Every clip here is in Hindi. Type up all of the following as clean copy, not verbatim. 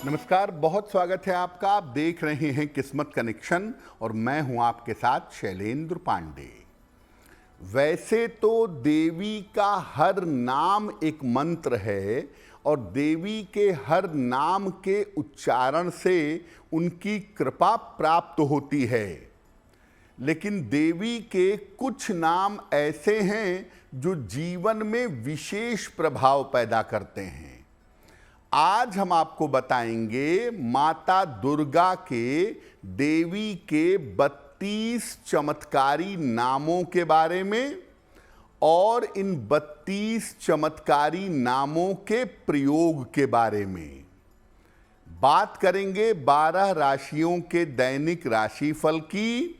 नमस्कार, बहुत स्वागत है आपका। आप देख रहे हैं किस्मत कनेक्शन और मैं हूं आपके साथ शैलेंद्र पांडे। वैसे तो देवी का हर नाम एक मंत्र है और देवी के हर नाम के उच्चारण से उनकी कृपा प्राप्त होती है, लेकिन देवी के कुछ नाम ऐसे हैं जो जीवन में विशेष प्रभाव पैदा करते हैं। आज हम आपको बताएंगे माता दुर्गा के देवी के 32 चमत्कारी नामों के बारे में और इन 32 चमत्कारी नामों के प्रयोग के बारे में। बात करेंगे 12 राशियों के दैनिक राशिफल की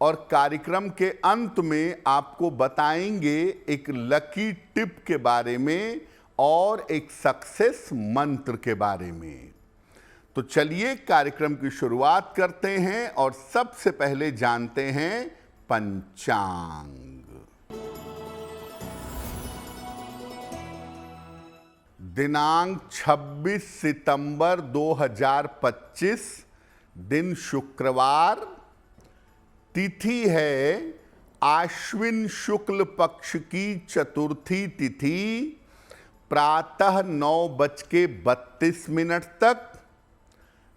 और कार्यक्रम के अंत में आपको बताएंगे एक लकी टिप के बारे में और एक सक्सेस मंत्र के बारे में। तो चलिए कार्यक्रम की शुरुआत करते हैं और सबसे पहले जानते हैं पंचांग। दिनांक 26 सितंबर 2025, दिन शुक्रवार, तिथि है आश्विन शुक्ल पक्ष की चतुर्थी तिथि, प्रातः 9:32 तक।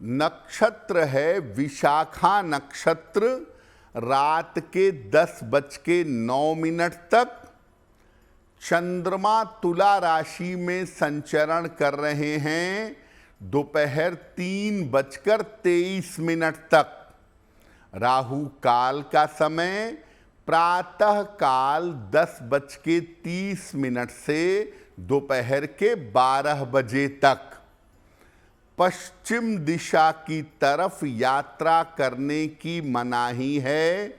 नक्षत्र है विशाखा नक्षत्र, रात के 10:09 तक। चंद्रमा तुला राशि में संचरण कर रहे हैं दोपहर 3:23 तक। राहु काल का समय प्रातः काल 10:30 से दोपहर के 12 बजे तक। पश्चिम दिशा की तरफ यात्रा करने की मनाही है,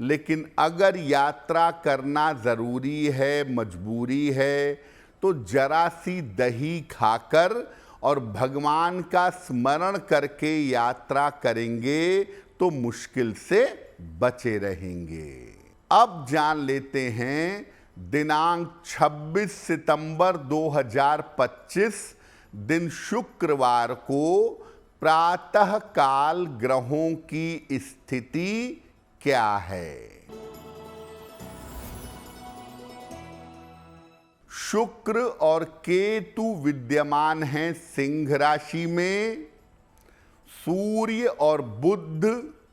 लेकिन अगर यात्रा करना ज़रूरी है, मजबूरी है, तो जरा सी दही खाकर और भगवान का स्मरण करके यात्रा करेंगे तो मुश्किल से बचे रहेंगे। अब जान लेते हैं दिनांक 26 सितंबर 2025, दिन शुक्रवार को प्रातः काल ग्रहों की स्थिति क्या है। शुक्र और केतु विद्यमान हैं सिंह राशि में, सूर्य और बुध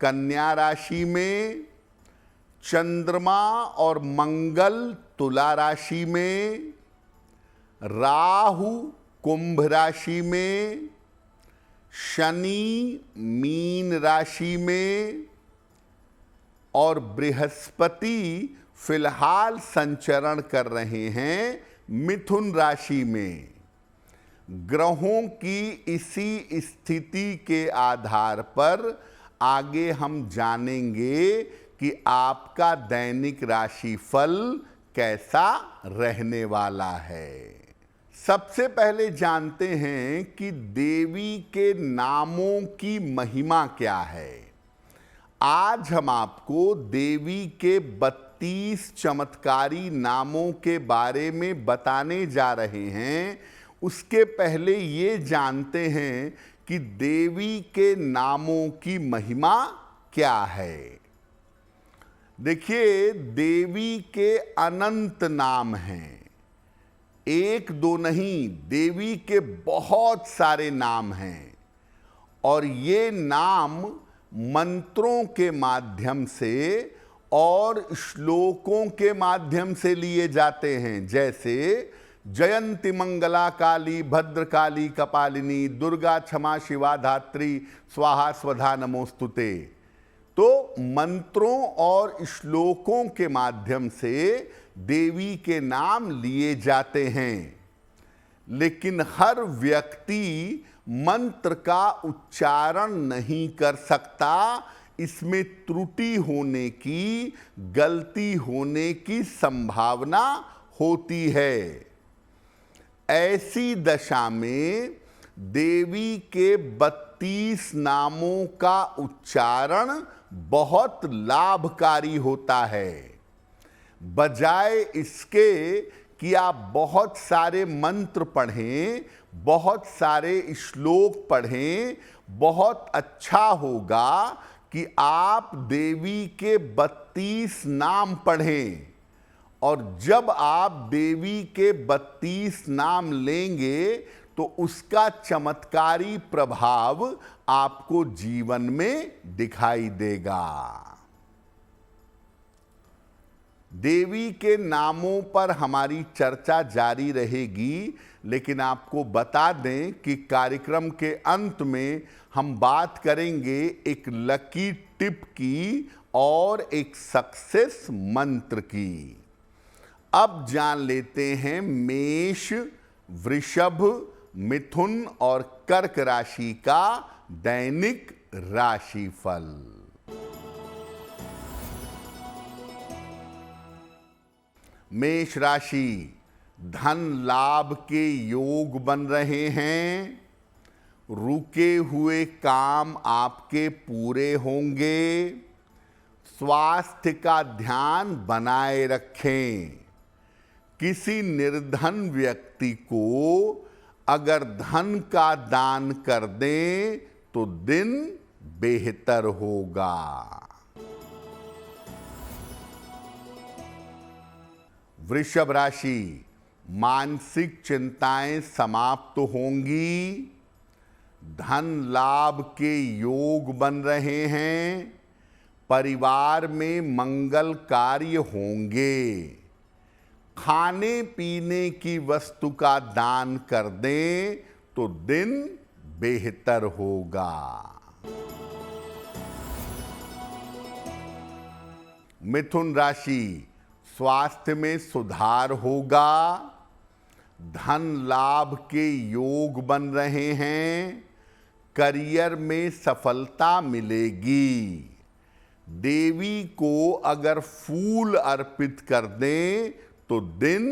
कन्या राशि में, चंद्रमा और मंगल तुला राशि में, राहु कुंभ राशि में, शनि मीन राशि में और बृहस्पति फिलहाल संचरण कर रहे हैं मिथुन राशि में। ग्रहों की इसी स्थिति के आधार पर आगे हम जानेंगे कि आपका दैनिक राशिफल कैसा रहने वाला है। सबसे पहले जानते हैं कि देवी के नामों की महिमा क्या है। आज हम आपको देवी के 32 चमत्कारी नामों के बारे में बताने जा रहे हैं। उसके पहले ये जानते हैं कि देवी के नामों की महिमा क्या है। देखिए, देवी के अनंत नाम हैं, एक दो नहीं, देवी के बहुत सारे नाम हैं और ये नाम मंत्रों के माध्यम से और श्लोकों के माध्यम से लिए जाते हैं। जैसे जयंती मंगला काली भद्रकाली कपालिनी दुर्गा क्षमा शिवा धात्री स्वाहा स्वधा नमोस्तुते। तो मंत्रों और श्लोकों के माध्यम से देवी के नाम लिए जाते हैं, लेकिन हर व्यक्ति मंत्र का उच्चारण नहीं कर सकता। इसमें त्रुटि होने की, गलती होने की संभावना होती है। ऐसी दशा में देवी के 32 नामों का उच्चारण बहुत लाभकारी होता है। बजाय इसके कि आप बहुत सारे मंत्र पढ़ें, बहुत सारे श्लोक पढ़ें, बहुत अच्छा होगा कि आप देवी के 32 नाम पढ़ें। और जब आप देवी के 32 नाम लेंगे तो उसका चमत्कारी प्रभाव आपको जीवन में दिखाई देगा। देवी के नामों पर हमारी चर्चा जारी रहेगी, लेकिन आपको बता दें कि कार्यक्रम के अंत में हम बात करेंगे एक लकी टिप की और एक सक्सेस मंत्र की। अब जान लेते हैं मेष, वृषभ, मिथुन और कर्क राशि का दैनिक राशिफल। मेष राशि, धन लाभ के योग बन रहे हैं। रुके हुए काम आपके पूरे होंगे। स्वास्थ्य का ध्यान बनाए रखें। किसी निर्धन व्यक्ति को अगर धन का दान कर दें तो दिन बेहतर होगा। वृषभ राशि, मानसिक चिंताएं समाप्त होंगी। धन लाभ के योग बन रहे हैं। परिवार में मंगल कार्य होंगे। खाने पीने की वस्तु का दान कर दें तो दिन बेहतर होगा। मिथुन राशि, स्वास्थ्य में सुधार होगा। धन लाभ के योग बन रहे हैं। करियर में सफलता मिलेगी। देवी को अगर फूल अर्पित कर दें तो दिन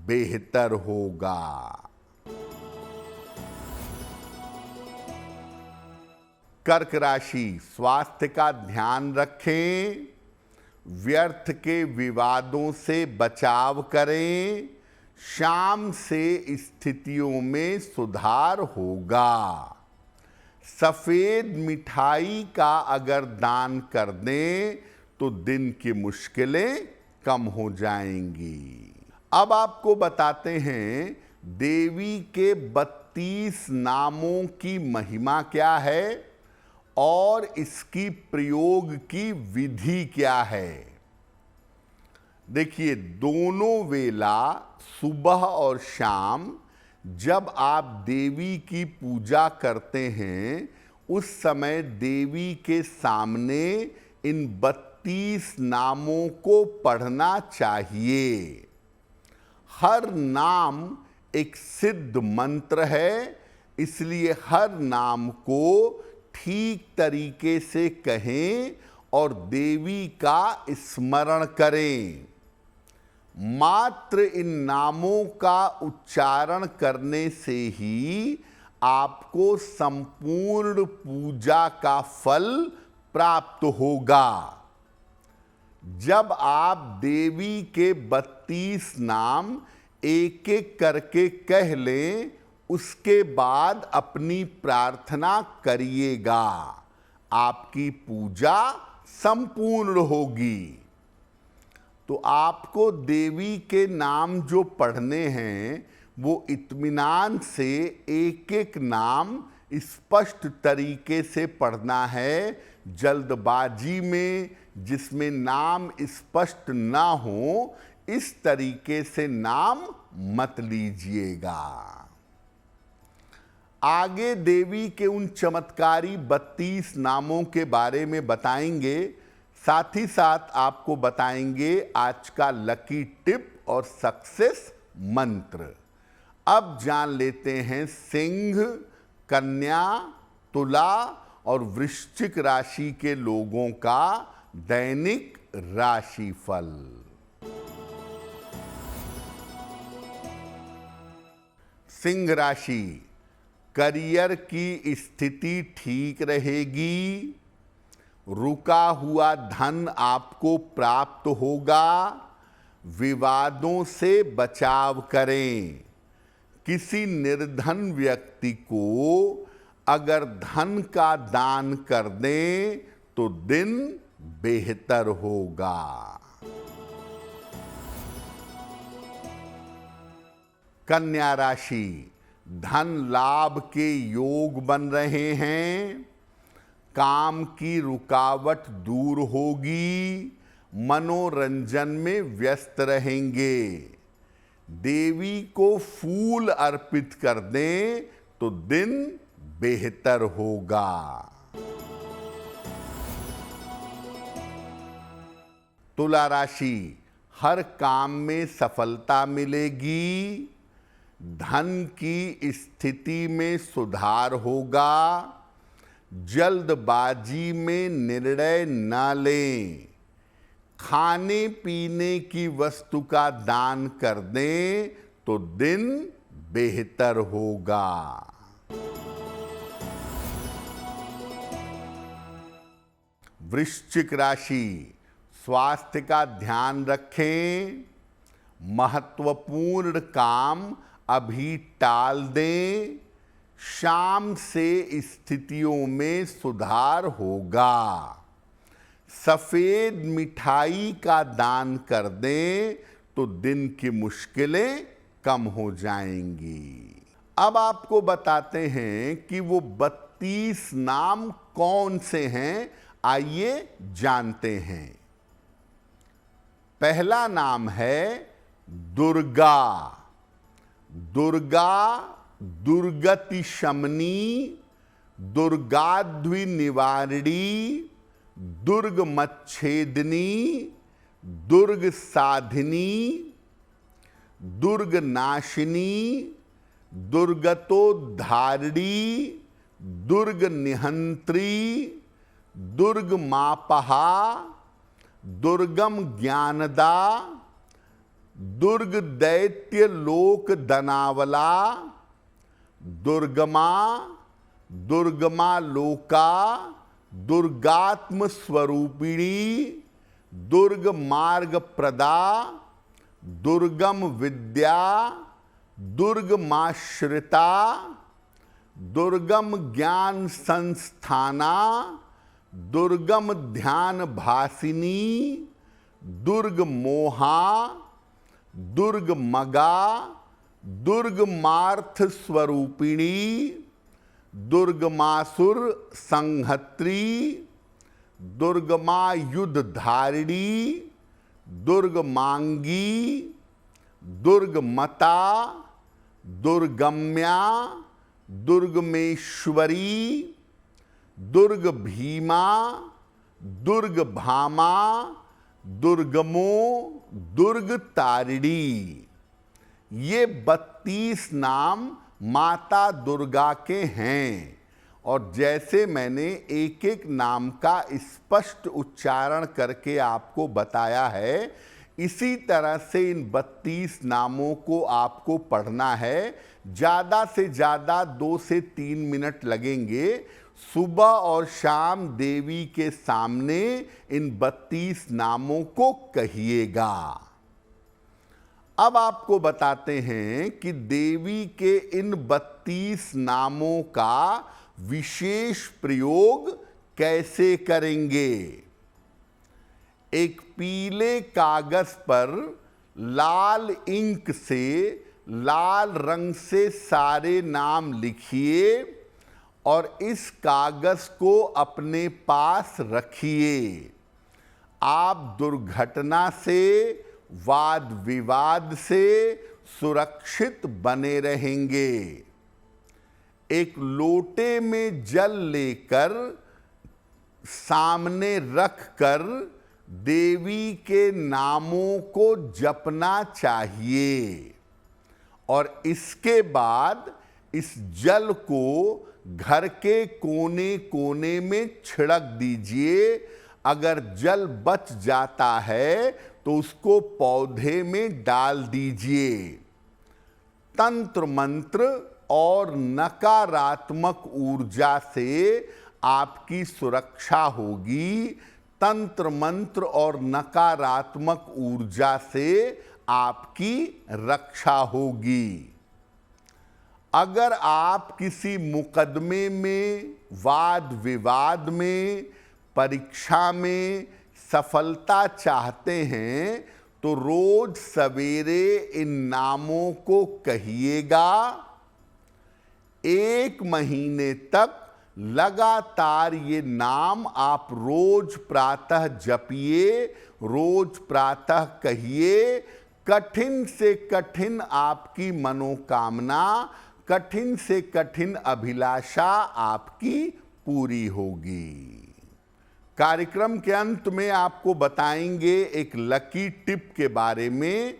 बेहतर होगा। कर्क राशि, स्वास्थ्य का ध्यान रखें। व्यर्थ के विवादों से बचाव करें। शाम से स्थितियों में सुधार होगा। सफेद मिठाई का अगर दान कर दें तो दिन की मुश्किलें कम हो जाएंगी। अब आपको बताते हैं देवी के 32 नामों की महिमा क्या है और इसकी प्रयोग की विधि क्या है। देखिए, दोनों वेला सुबह और शाम जब आप देवी की पूजा करते हैं उस समय देवी के सामने इन 32 नामों को पढ़ना चाहिए। हर नाम एक सिद्ध मंत्र है, इसलिए हर नाम को ठीक तरीके से कहें और देवी का स्मरण करें। मात्र इन नामों का उच्चारण करने से ही आपको संपूर्ण पूजा का फल प्राप्त होगा। जब आप देवी के 32 नाम एक एक करके कह लें, उसके बाद अपनी प्रार्थना करिएगा। आपकी पूजा संपूर्ण होगी। तो आपको देवी के नाम जो पढ़ने हैं वो इत्मीनान से एक एक नाम स्पष्ट तरीके से पढ़ना है। जल्दबाजी में जिसमें नाम स्पष्ट ना हो, इस तरीके से नाम मत लीजिएगा। आगे देवी के उन चमत्कारी 32 नामों के बारे में बताएंगे। साथ ही साथ आपको बताएंगे आज का लकी टिप और सक्सेस मंत्र। अब जान लेते हैं सिंह, कन्या, तुला और वृश्चिक राशि के लोगों का दैनिक राशिफल। सिंह राशि, करियर की स्थिति ठीक रहेगी। रुका हुआ धन आपको प्राप्त होगा। विवादों से बचाव करें। किसी निर्धन व्यक्ति को अगर धन का दान कर दें तो दिन बेहतर होगा। कन्या राशि, धन लाभ के योग बन रहे हैं। काम की रुकावट दूर होगी। मनोरंजन में व्यस्त रहेंगे। देवी को फूल अर्पित कर दें तो दिन बेहतर होगा। तुला राशि, हर काम में सफलता मिलेगी। धन की स्थिति में सुधार होगा। जल्दबाजी में निर्णय न लें। खाने पीने की वस्तु का दान कर दें तो दिन बेहतर होगा। वृश्चिक राशि, स्वास्थ्य का ध्यान रखें। महत्वपूर्ण काम अभी टाल दें। शाम से स्थितियों में सुधार होगा। सफेद मिठाई का दान कर दें तो दिन की मुश्किलें कम हो जाएंगी। अब आपको बताते हैं कि वो 32 नाम कौन से हैं, आइए जानते हैं। पहला नाम है दुर्गा। दुर्गा दुर्गति शमनी, दुर्गाध्वी निवारिणी, दुर्ग मच्छेदिनी, दुर्ग साधिनी, दुर्ग नाशिनी, दुर्गतोद्धारिणी, दुर्ग निहंत्री, दुर्ग मापहा, दुर्गम ज्ञानदा, दुर्ग दैत्य लोक दनावला, दुर्गमा, दुर्गमा लोका, दुर्गात्म स्वरूपिणी, दुर्ग मार्ग प्रदा, दुर्गम विद्या, दुर्ग माश्रिता, दुर्गम ज्ञान संस्थाना, दुर्गम ध्यान भासिनी, दुर्ग मोहा, दुर्ग मगा, दुर्ग मार्थ स्वरूपिणी, दुर्गमासुर संहत्री, दुर्गमा युद्ध धारिणी, दुर्गमांगी, दुर्गमता, दुर्गम्या, दुर्गमेश्वरी, दुर्ग भीमा, दुर्ग भामा, दुर्गमो, दुर्ग तारिणी। ये 32 नाम माता दुर्गा के हैं। और जैसे मैंने एक एक नाम का स्पष्ट उच्चारण करके आपको बताया है, इसी तरह से इन 32 नामों को आपको पढ़ना है। ज़्यादा से ज़्यादा 2 से 3 मिनट लगेंगे। सुबह और शाम देवी के सामने इन 32 नामों को कहिएगा। अब आपको बताते हैं कि देवी के इन 32 नामों का विशेष प्रयोग कैसे करेंगे। एक पीले कागज पर लाल इंक से लाल रंग से सारे नाम लिखिए और इस कागज को अपने पास रखिए। आप दुर्घटना से, वाद विवाद से सुरक्षित बने रहेंगे। एक लोटे में जल लेकर सामने रखकर देवी के नामों को जपना चाहिए और इसके बाद इस जल को घर के कोने कोने में छिड़क दीजिए। अगर जल बच जाता है तो उसको पौधे में डाल दीजिए। तंत्र मंत्र और नकारात्मक ऊर्जा से आपकी सुरक्षा होगी। तंत्र मंत्र और नकारात्मक ऊर्जा से आपकी रक्षा होगी। अगर आप किसी मुकदमे में, वाद विवाद में, परीक्षा में सफलता चाहते हैं तो रोज सवेरे इन नामों को कहिएगा। 1 महीने तक लगातार ये नाम आप रोज प्रातः जपिए, रोज प्रातः कहिए। कठिन से कठिन आपकी मनोकामना, कठिन से कठिन अभिलाषा आपकी पूरी होगी। कार्यक्रम के अंत में आपको बताएंगे एक लकी टिप के बारे में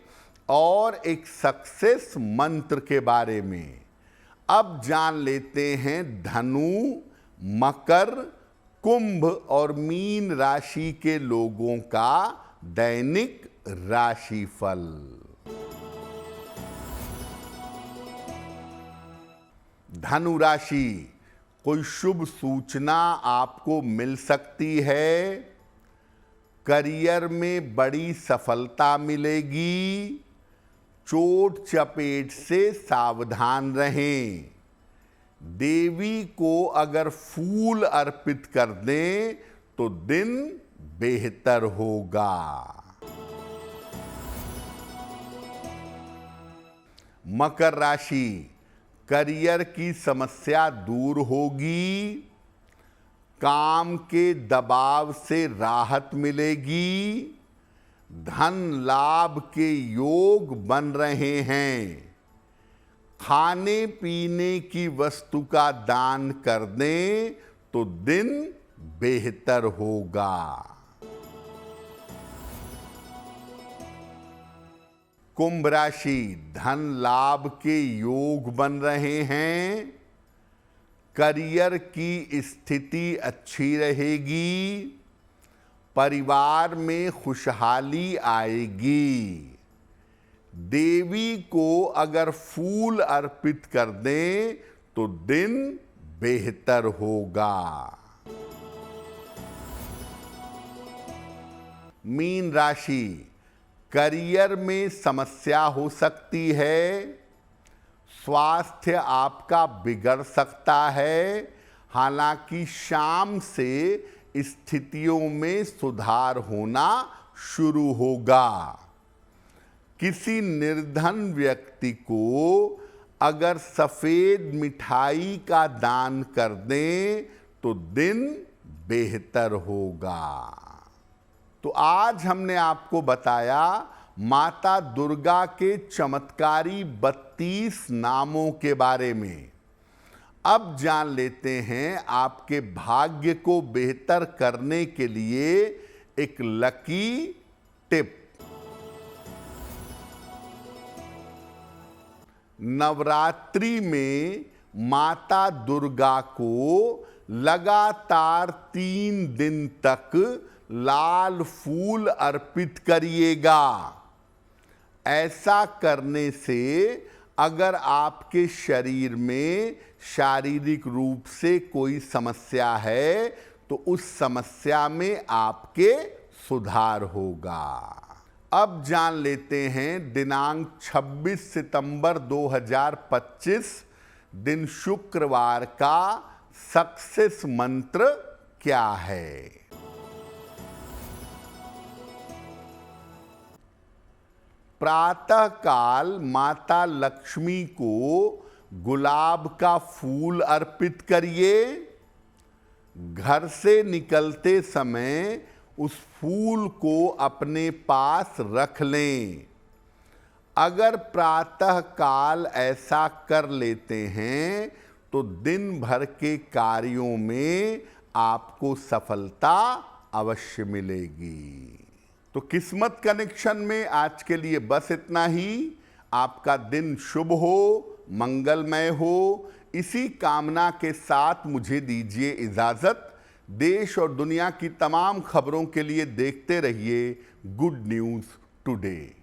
और एक सक्सेस मंत्र के बारे में। अब जान लेते हैं धनु, मकर, कुंभ और मीन राशि के लोगों का दैनिक राशिफल। धनु राशि, कोई शुभ सूचना आपको मिल सकती है। करियर में बड़ी सफलता मिलेगी। चोट चपेट से सावधान रहें। देवी को अगर फूल अर्पित कर दें तो दिन बेहतर होगा। मकर राशि, करियर की समस्या दूर होगी। काम के दबाव से राहत मिलेगी। धन लाभ के योग बन रहे हैं। खाने पीने की वस्तु का दान कर दें तो दिन बेहतर होगा। कुंभ राशि, धन लाभ के योग बन रहे हैं। करियर की स्थिति अच्छी रहेगी। परिवार में खुशहाली आएगी। देवी को अगर फूल अर्पित कर दें तो दिन बेहतर होगा। मीन राशि, करियर में समस्या हो सकती है। स्वास्थ्य आपका बिगड़ सकता है। हालांकि शाम से स्थितियों में सुधार होना शुरू होगा। किसी निर्धन व्यक्ति को अगर सफेद मिठाई का दान कर दें तो दिन बेहतर होगा। तो आज हमने आपको बताया माता दुर्गा के चमत्कारी 32 नामों के बारे में। अब जान लेते हैं आपके भाग्य को बेहतर करने के लिए एक लकी टिप। नवरात्रि में माता दुर्गा को लगातार 3 दिन तक लाल फूल अर्पित करिएगा। ऐसा करने से अगर आपके शरीर में शारीरिक रूप से कोई समस्या है तो उस समस्या में आपके सुधार होगा। अब जान लेते हैं दिनांक 26 सितंबर 2025 दिन शुक्रवार का सक्सेस मंत्र क्या है। प्रातः काल माता लक्ष्मी को गुलाब का फूल अर्पित करिए। घर से निकलते समय उस फूल को अपने पास रख लें। अगर प्रातः काल ऐसा कर लेते हैं तो दिन भर के कार्यों में आपको सफलता अवश्य मिलेगी। तो किस्मत कनेक्शन में आज के लिए बस इतना ही। आपका दिन शुभ हो, मंगलमय हो, इसी कामना के साथ मुझे दीजिए इजाज़त। देश और दुनिया की तमाम खबरों के लिए देखते रहिए गुड न्यूज़ टुडे।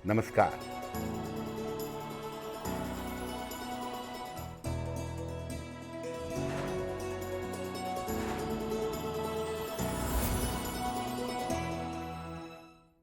नमस्कार।